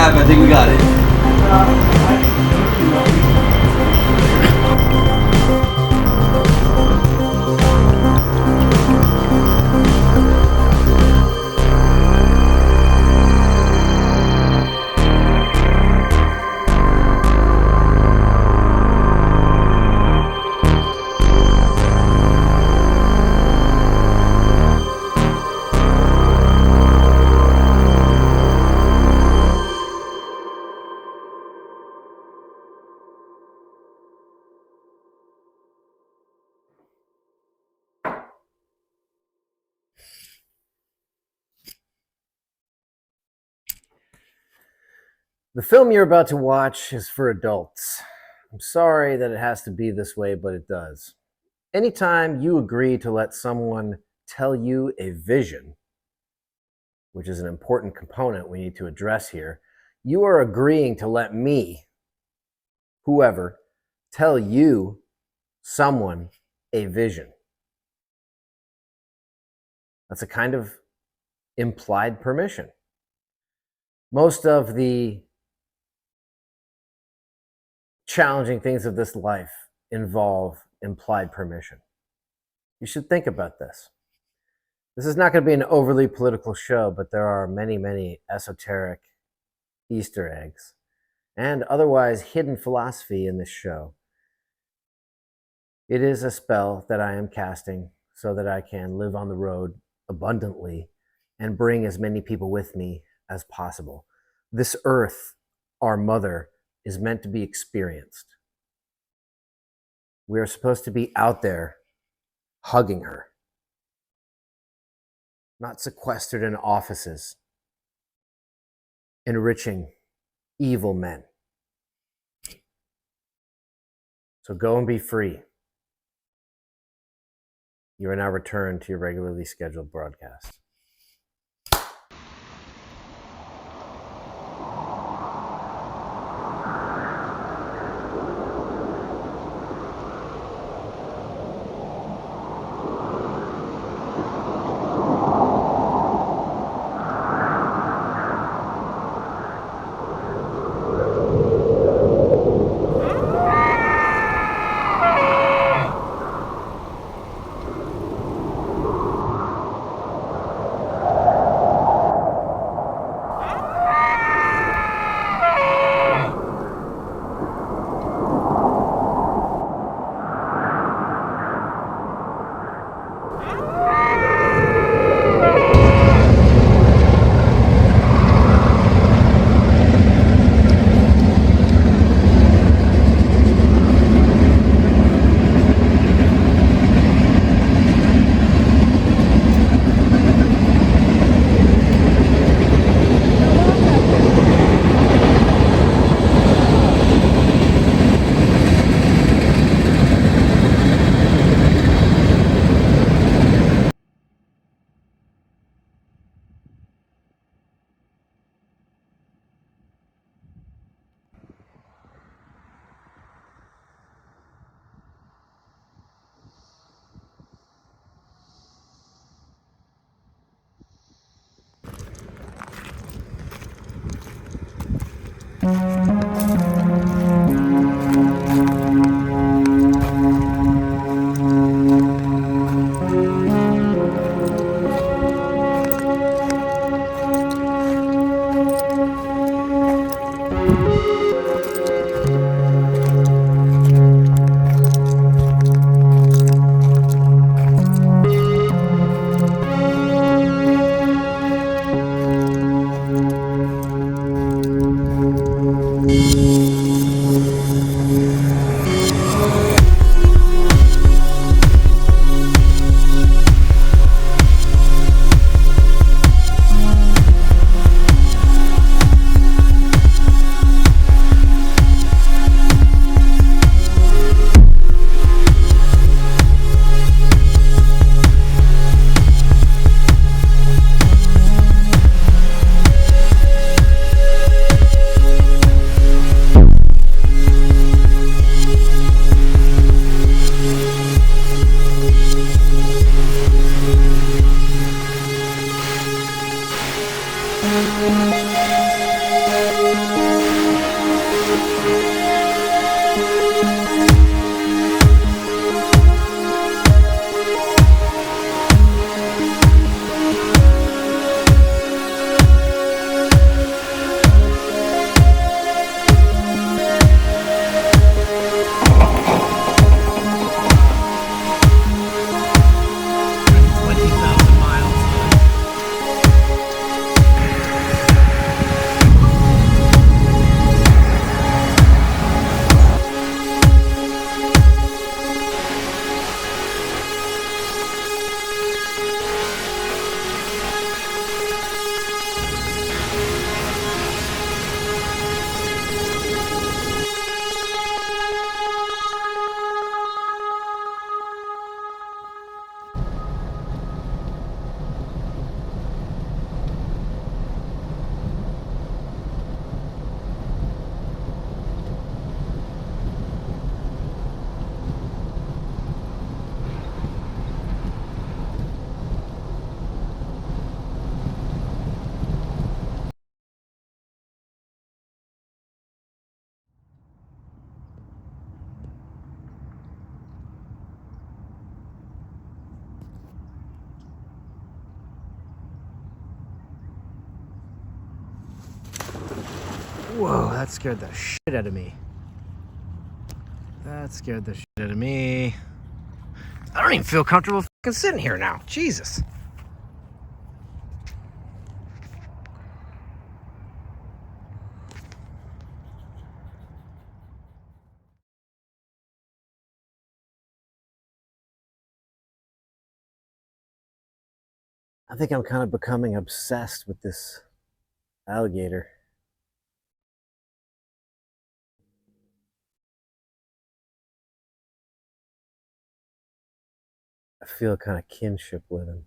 recap, I think we got it. The film you're about to watch is for adults. I'm sorry that it has to be this way, but it does. Anytime you agree to let someone tell you a vision, which is an important component we need to address here, you are agreeing to let me, whoever, tell you, someone, a vision. That's a kind of implied permission. Most of the challenging things of this life involve implied permission. You should think about this. This is not going to be an overly political show, but there are many, many esoteric Easter eggs and otherwise hidden philosophy in this show. It is a spell that I am casting so that I can live on the road abundantly and bring as many people with me as possible. This earth, our mother, is meant to be experienced. We are supposed to be out there hugging her, not sequestered in offices, enriching evil men. So go and be free. You are now returned to your regularly scheduled broadcast. Whoa, that scared the shit out of me. That scared the shit out of me. I don't even feel comfortable fucking sitting here now. Jesus. I think I'm kind of becoming obsessed with this alligator. I feel a kind of kinship with him.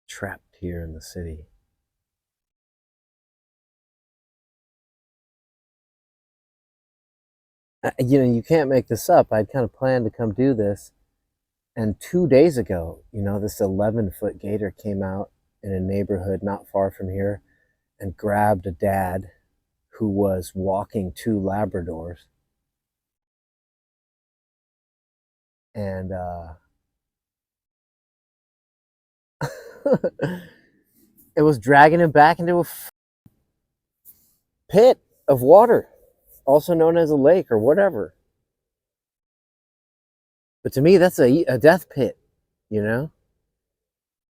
Trapped here in the city. You know, you can't make this up. I'd kind of planned to come do this. And 2 days ago, you know, this 11-foot gator came out in a neighborhood not far from here and grabbed a dad who was walking 2 Labradors. And it was dragging him back into a pit of water, also known as a lake or whatever. But to me, that's a death pit, you know?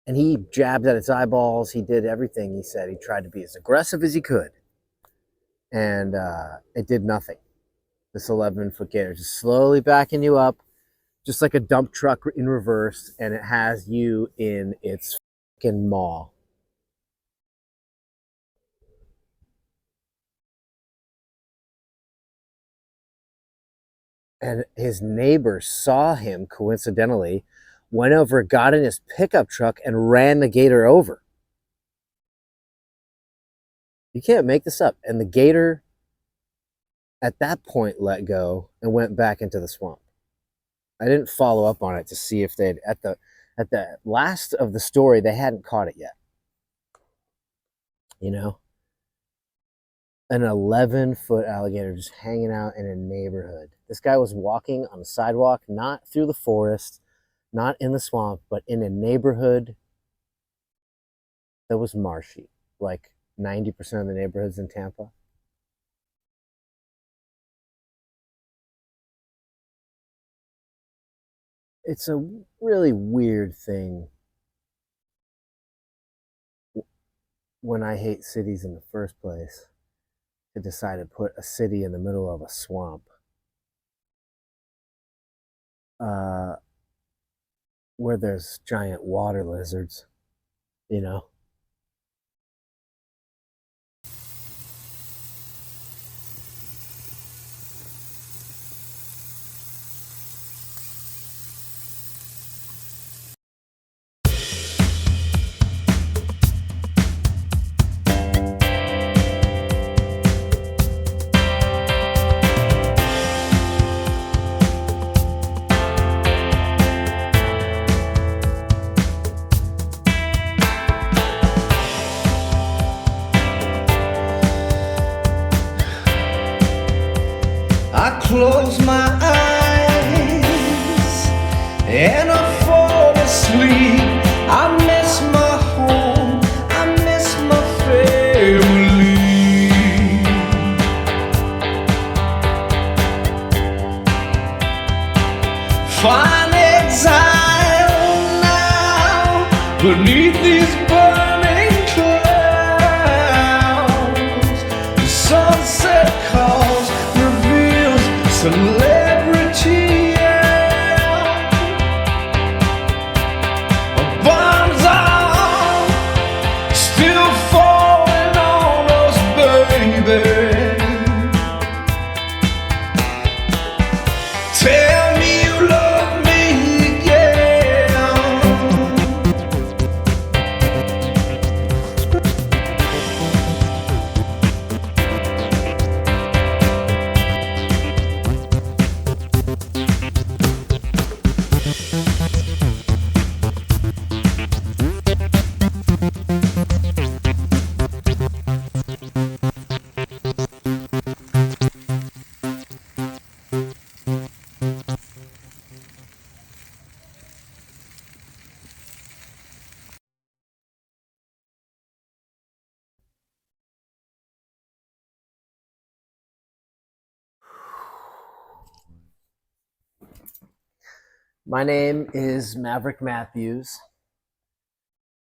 And he jabbed at its eyeballs. He did everything. He said he tried to be as aggressive as he could. And it did nothing. This 11-foot gator just slowly backing you up, just like a dump truck in reverse, and it has you in its fucking maw. And his neighbor saw him, coincidentally, went over, got in his pickup truck, and ran the gator over. You can't make this up. And the gator, at that point, let go and went back into the swamp. I didn't follow up on it to see if they'd, at the last of the story, they hadn't caught it yet. You know? An 11-foot alligator just hanging out in a neighborhood. This guy was walking on the sidewalk, not through the forest, not in the swamp, but in a neighborhood that was marshy, like 90% of the neighborhoods in Tampa. It's a really weird thing when I hate cities in the first place to decide to put a city in the middle of a swamp. Where there's giant water lizards, you know? I close my eyes and I fall asleep. I miss my home, I miss my family. Find exile now beneath these burning clouds. The sunset calls, celebrity, bombs are still falling on us, baby. Tell me you love me again. My name is Maverick Matthews,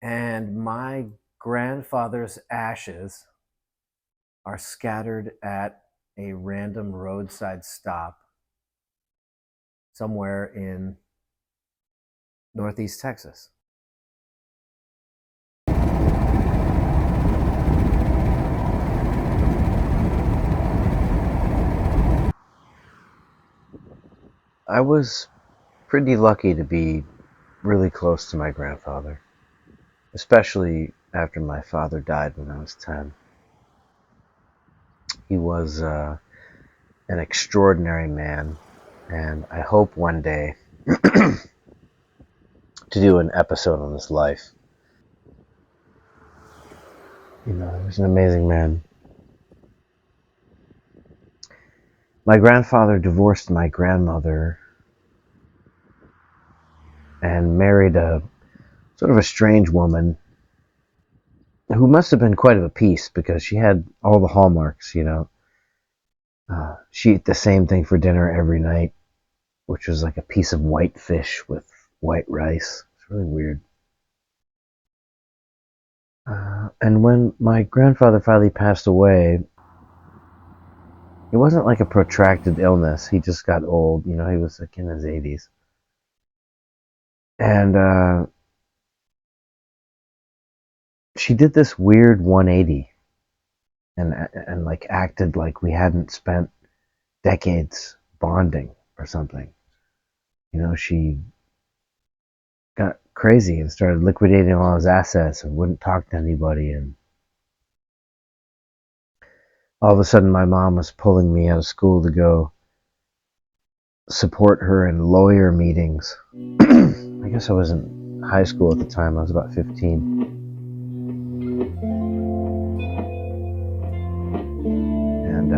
and my grandfather's ashes are scattered at a random roadside stop somewhere in Northeast Texas. I was pretty lucky to be really close to my grandfather, especially after my father died when I was 10. He was an extraordinary man, and I hope one day to do an episode on his life. He was an amazing man. My grandfather divorced my grandmother and married a sort of a strange woman who must have been quite of a piece because she had all the hallmarks, She ate the same thing for dinner every night, which was like a piece of white fish with white rice. It's really weird. And when my grandfather finally passed away, it wasn't like a protracted illness. He just got old. He was like in his 80s. And she did this weird 180 and like acted like we hadn't spent decades bonding or something. She got crazy and started liquidating all his assets and wouldn't talk to anybody. And all of a sudden, my mom was pulling me out of school to go support her in lawyer meetings. I guess I was in high school at the time. I was about 15. And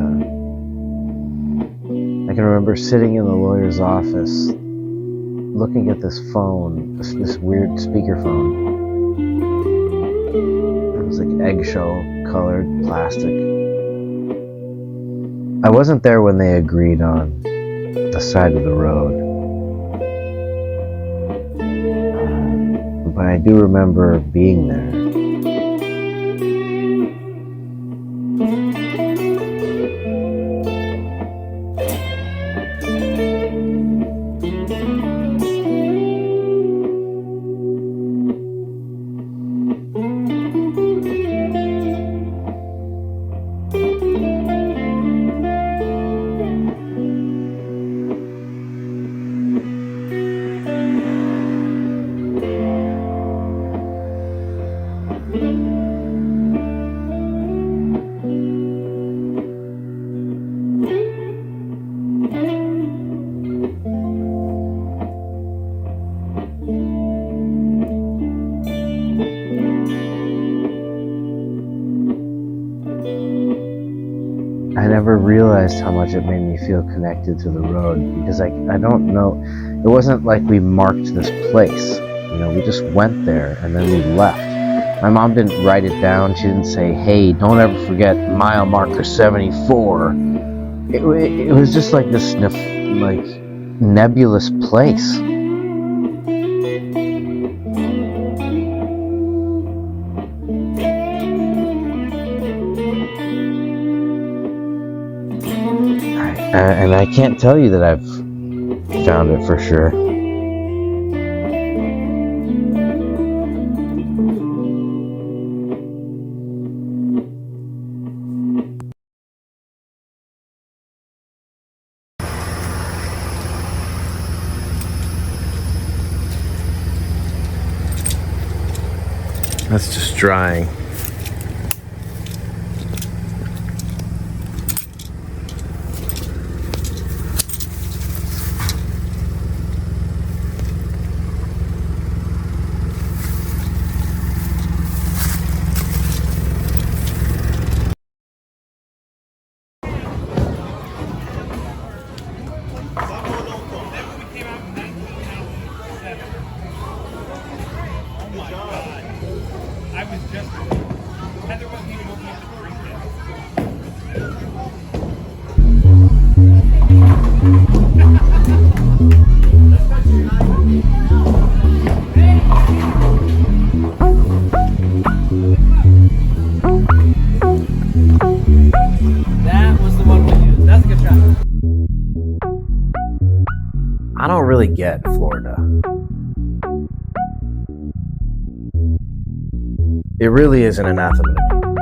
I can remember sitting in the lawyer's office looking at this phone, this weird speakerphone. It was like eggshell colored plastic. I wasn't there when they agreed on the side of the road. But I do remember being there. I never realized how much it made me feel connected to the road because I don't know, it wasn't like we marked this place. We just went there and then we left. My mom didn't write it down. She didn't say, hey, don't ever forget mile marker 74. It was just like this nebulous place. And I can't tell you that I've found it for sure. That's just drying. I don't really get Florida. It really is an anathema to me.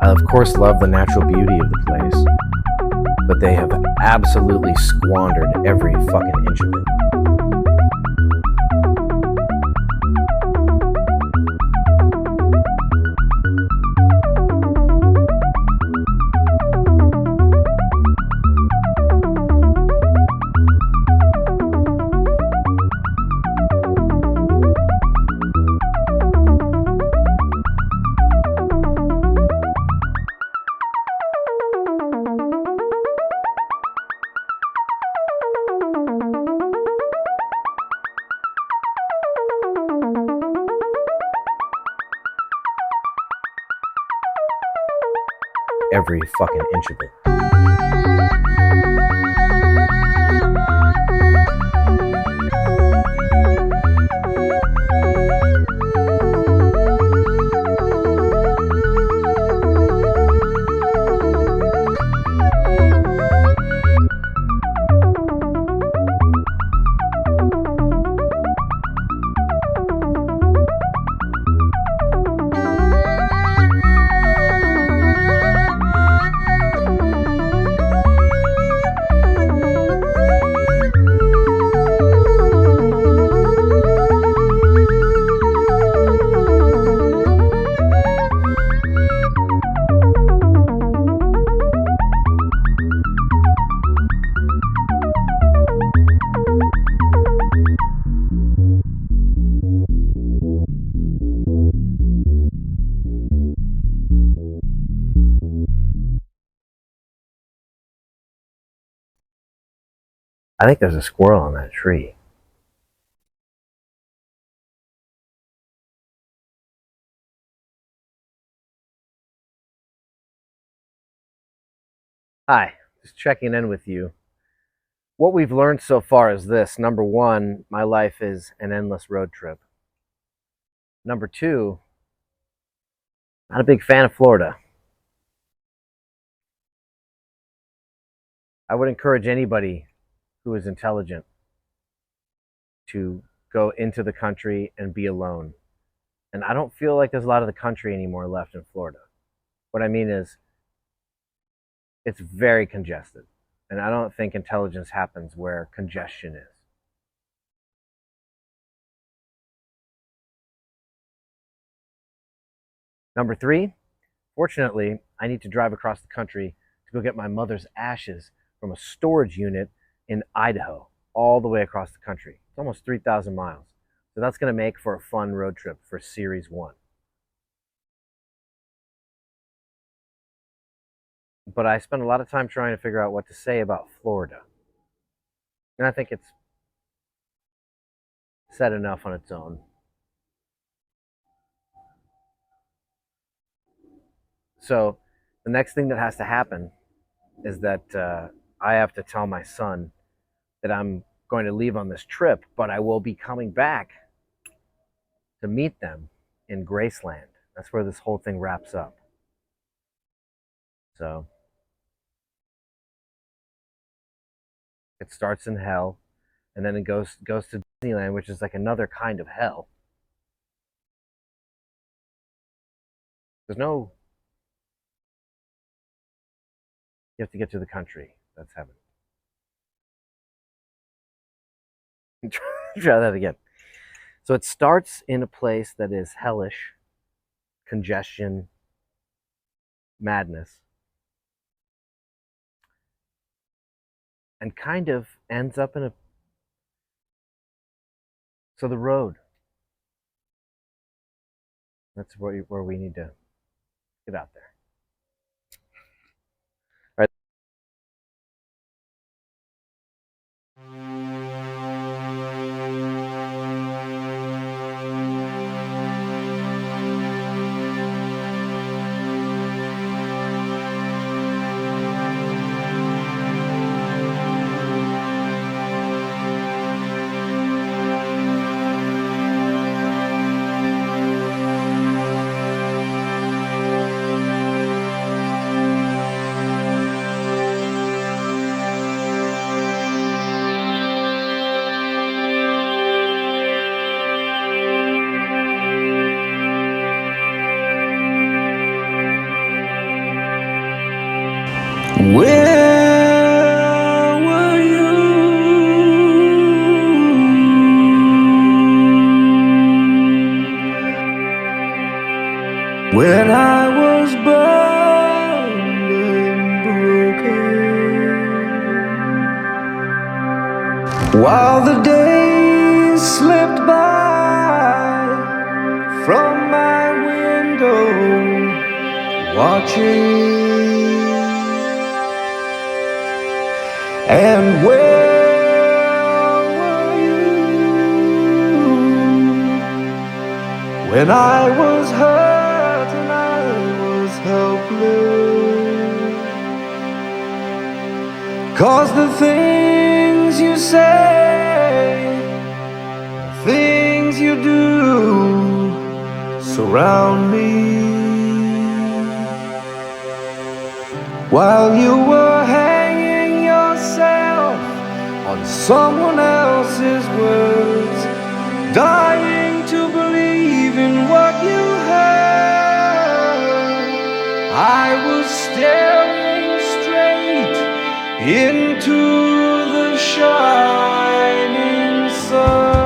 I of course love the natural beauty of the place, but they have absolutely squandered every fucking inch of it. Every fucking inch of it. I think there's a squirrel on that tree. Hi, just checking in with you. What we've learned so far is this. Number one, my life is an endless road trip. Number two, not a big fan of Florida. I would encourage anybody who is intelligent to go into the country and be alone. And I don't feel like there's a lot of the country anymore left in Florida. What I mean is, it's very congested. And I don't think intelligence happens where congestion is. Number three, fortunately, I need to drive across the country to go get my mother's ashes from a storage unit in Idaho, all the way across the country. It's almost 3,000 miles. So that's going to make for a fun road trip for Series 1. But I spent a lot of time trying to figure out what to say about Florida. And I think it's said enough on its own. So the next thing that has to happen is that I have to tell my son that I'm going to leave on this trip, but I will be coming back to meet them in Graceland. That's where this whole thing wraps up. So it starts in hell, and then it goes to Disneyland, which is like another kind of hell. There's no, you have to get to the country. That's heaven. Try that again. So it starts in a place that is hellish, congestion, madness, and kind of ends up in a, so the road. That's where we need to get out there. Where were you when I was burned and broken? While the days slipped by from my window, watching. And where were you when I was hurt and I was helpless? 'Cause the things you say, the things you do surround me. While you were hanging yourself on someone else's words, dying to believe in what you heard, I was staring straight into the shining sun.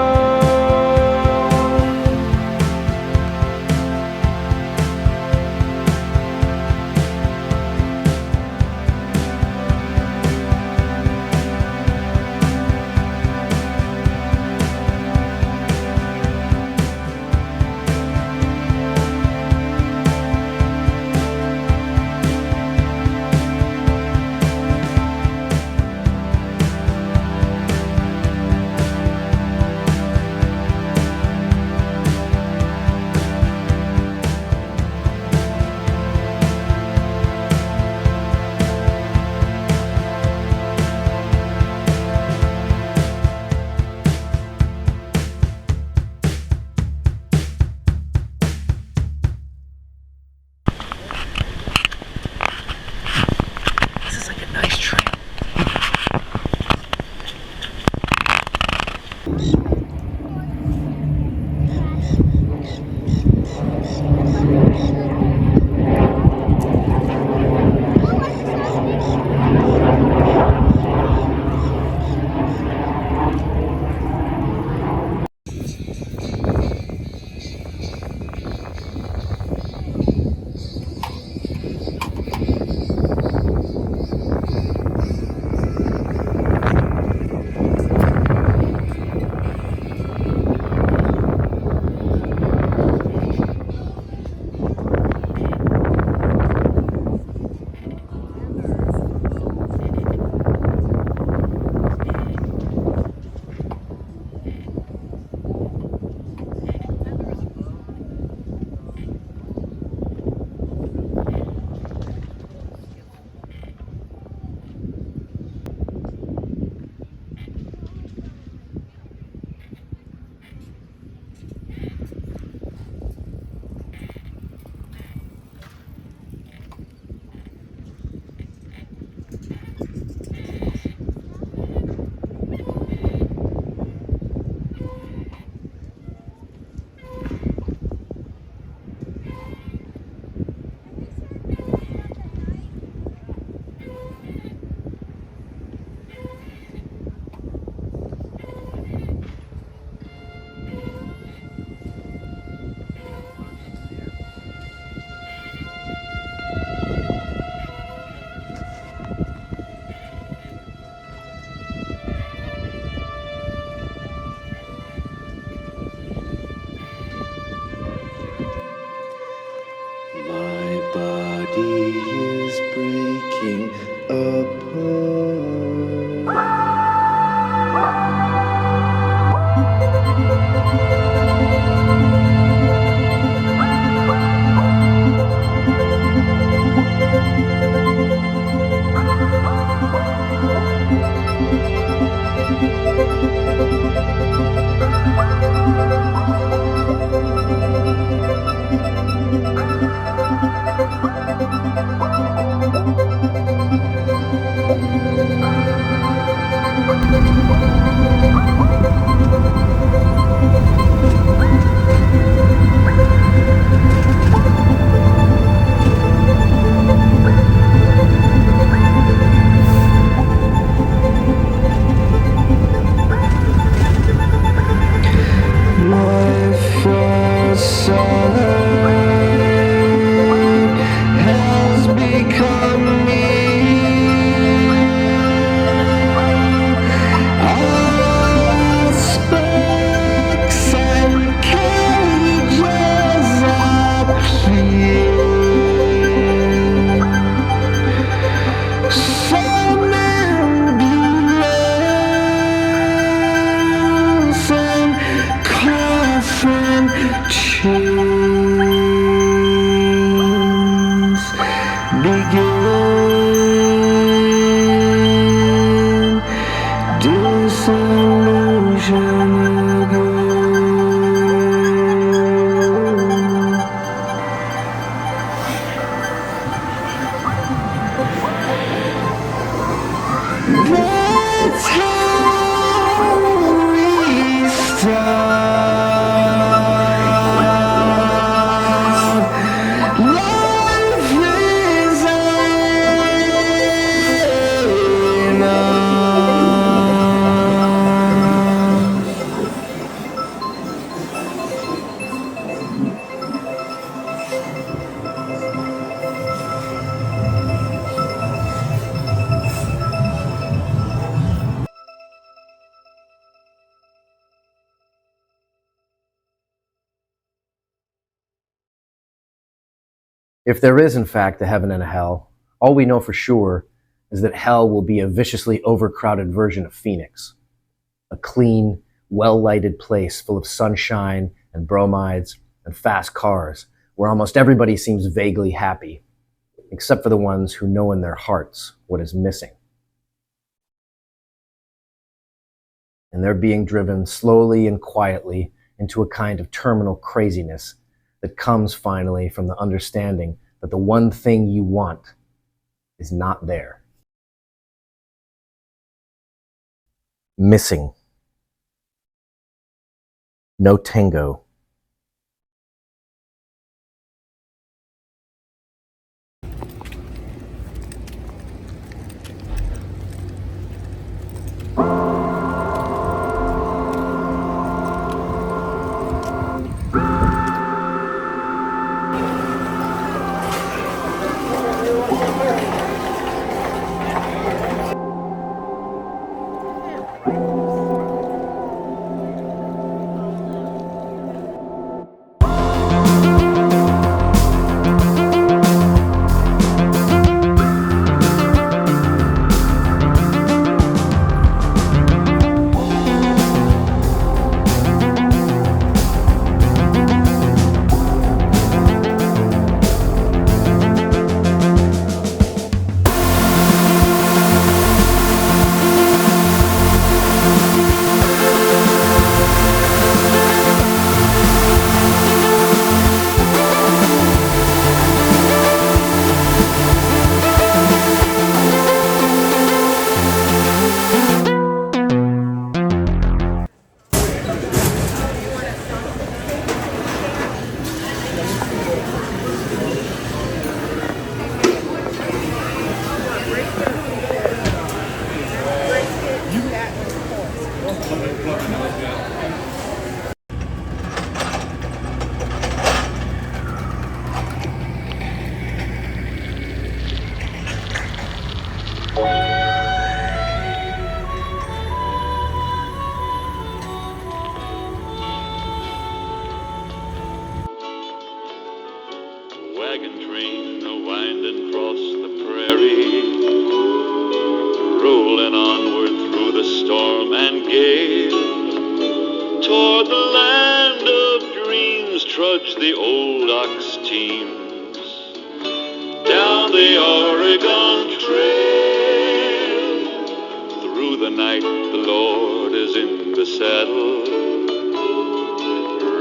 begin. Disillusion again. That's how we start. Life is enough. If there is, in fact, a heaven and a hell, all we know for sure is that hell will be a viciously overcrowded version of Phoenix. A clean, well-lighted place full of sunshine and bromides and fast cars, where almost everybody seems vaguely happy, except for the ones who know in their hearts what is missing. And they're being driven slowly and quietly into a kind of terminal craziness that comes finally from the understanding that the one thing you want is not there. Missing. No tango. Wagon train a-winding across the prairie, rolling onward through the storm and gale. Toward the land of dreams trudge the old ox teams, down the Oregon Trail. Through the night the Lord is in the saddle,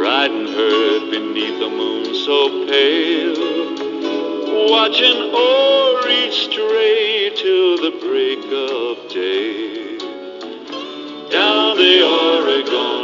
riding herd beneath a moon so pale, watching o'er each stray till the break of day. Down the Oregon